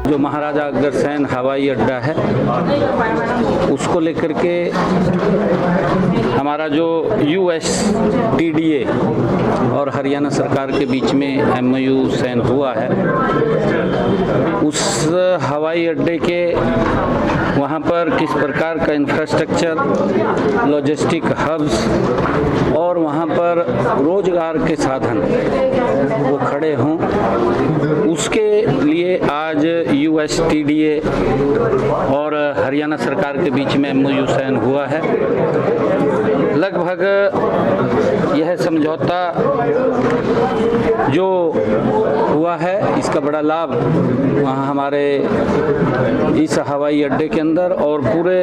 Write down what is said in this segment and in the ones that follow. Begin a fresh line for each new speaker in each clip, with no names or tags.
जो महाराजा अग्रसेन हवाई अड्डा है उसको लेकर के हमारा जो USTDA और हरियाणा सरकार के बीच में MOU साइन हुआ है, उस हवाई अड्डे के वहाँ पर किस प्रकार का इंफ्रास्ट्रक्चर, लॉजिस्टिक हब्स और वहाँ पर रोजगार के साधन वो खड़े हों, उसके लिए आज USTDA और हरियाणा सरकार के बीच में MOU साइन हुआ है। लगभग यह समझौता जो हुआ है इसका बड़ा लाभ वहाँ हमारे इस हवाई अड्डे के अंदर और पूरे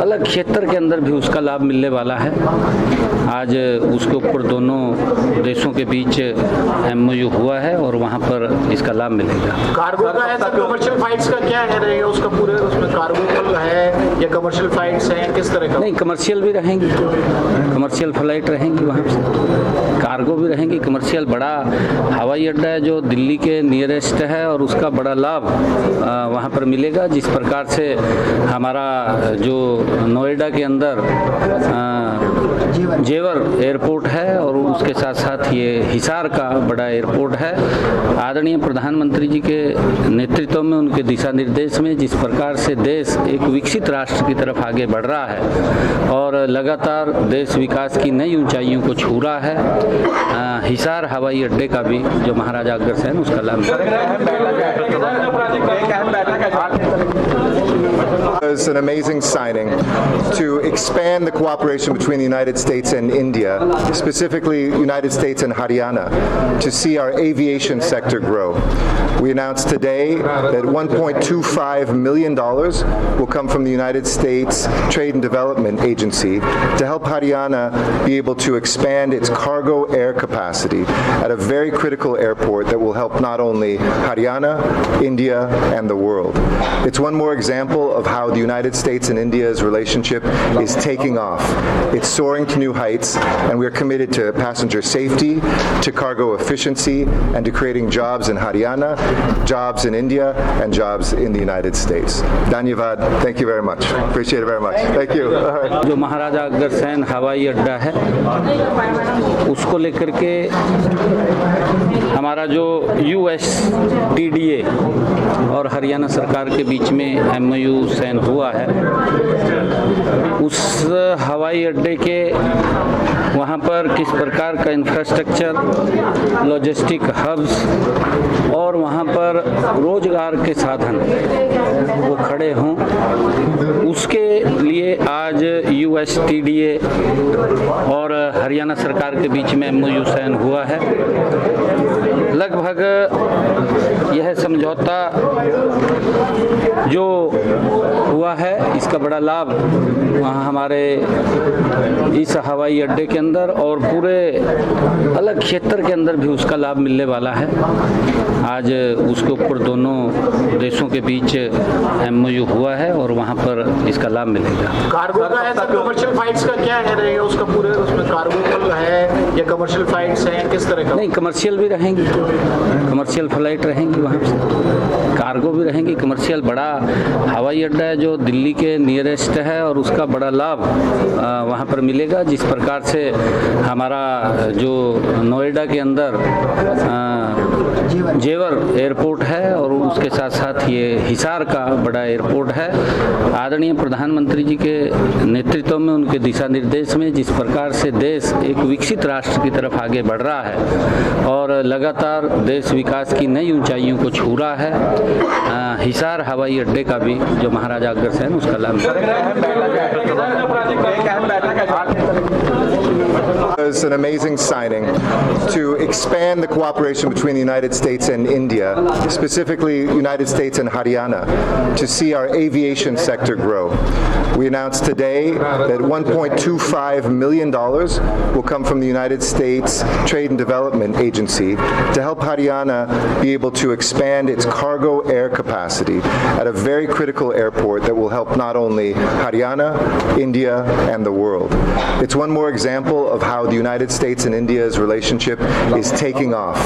अलग क्षेत्र के अंदर भी उसका लाभ मिलने वाला है। आज उसके ऊपर दोनों देशों के बीच MOU हुआ है और वहाँ पर इसका लाभ मिलेगा।
कार्गो का है, कमर्शियल फ्लाइट्स का क्या है रहेगा उसका पूरे, उसमें कार्गो है या कमर्शियल फ्लाइट्स हैं, किस तरह का?
नहीं, कमर्शियल भी रहेंगी, कमर्शियल फ्लाइट रहेंगी वहाँ से, कार्गो भी रहेंगी। कमर्शियल बड़ा हवाई अड्डा है जो दिल्ली के नियरेस्ट है और उसका बड़ा लाभ वहाँ पर मिलेगा। जिस प्रकार से हमारा जो नोएडा के अंदर जेवर एयरपोर्ट है और उसके साथ साथ ये हिसार का बड़ा एयरपोर्ट है। आदरणीय प्रधानमंत्री जी के नेतृत्व में, उनके दिशा निर्देश में जिस प्रकार से देश एक विकसित राष्ट्र की तरफ आगे बढ़ रहा है और लगातार देश विकास की नई ऊंचाइयों को छू रहा है, हिसार हवाई अड्डे का भी जो महाराजा अग्रसेन उसका लाभ
was an amazing signing to expand the cooperation between the United States and India, specifically United States and Haryana, to see our aviation sector grow. We announced today that $1.25 million will come from the United States Trade and Development Agency to help Haryana be able to expand its cargo air capacity at a very critical airport that will help not only Haryana, India, and the world. It's one more example of how the United States and India's relationship is taking off. It's soaring to new heights, and we're committed to passenger safety, to cargo efficiency, and to creating jobs in Haryana, jobs in India, and jobs in the United States. Dhanyavad. Thank you very much. Appreciate it very much. Thank you.
जो महाराजा अग्रसेन हवाई अड्डा है उसको लेकर के हमारा जो USTDA और हरियाणा सरकार के बीच में MOU साइन हुआ है, उस हवाई अड्डे के वहाँ पर किस प्रकार का इंफ्रास्ट्रक्चर, लॉजिस्टिक हब्स और वहाँ पर रोजगार के साधन वो खड़े हों, उसके लिए आज USTDA और हरियाणा सरकार के बीच में MOU साइन हुआ है। लगभग यह समझौता जो हुआ है इसका बड़ा लाभ वहाँ हमारे इस हवाई अड्डे के अंदर और पूरे अलग क्षेत्र के अंदर भी उसका लाभ मिलने वाला है। आज उसके ऊपर दोनों देशों के बीच MOU हुआ है और वहाँ पर इसका लाभ मिलेगा।
कार्गो का है, कमर्शियल फ्लाइट्स का क्या है रहेगा उसका पूरे, उसमें कार्गो है या कमर्शियल फ्लाइट्स हैं, किस तरह का?
नहीं, कमर्शियल भी रहेंगी, कमर्शियल फ्लाइट रहेंगी वहाँ से, कार्गो भी रहेंगी। कमर्शियल बड़ा हवाई अड्डा है जो दिल्ली के नियरेस्ट है और उसका बड़ा लाभ वहाँ पर मिलेगा। जिस प्रकार से हमारा जो नोएडा के अंदर जेवर एयरपोर्ट है और उसके साथ साथ ये हिसार का बड़ा एयरपोर्ट है। आदरणीय प्रधानमंत्री जी के नेतृत्व में, उनके दिशा निर्देश में जिस प्रकार से देश एक विकसित राष्ट्र की तरफ आगे बढ़ रहा है और लगातार देश विकास की नई ऊंचाइयों को छू रहा है, हिसार हवाई अड्डे का भी जो महाराजा अग्रसेन उसका लाभ
was an amazing signing to expand the cooperation between the United States and India, specifically United States and Haryana, to see our aviation sector grow. We announced today that $1.25 million will come from the United States Trade and Development Agency to help Haryana be able to expand its cargo air capacity at a very critical airport that will help not only Haryana, India, and the world. It's one more example of how the the United States and India's relationship is taking off.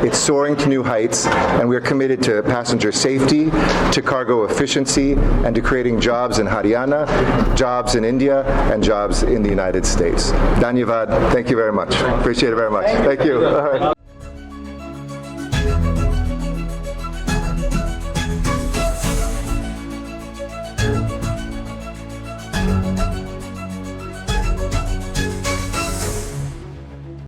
It's soaring to new heights, and we are committed to passenger safety, to cargo efficiency, and to creating jobs in Haryana, jobs in India, and jobs in the United States. Dhanyavad. Thank you very much. Appreciate it very much. Thank you. All right.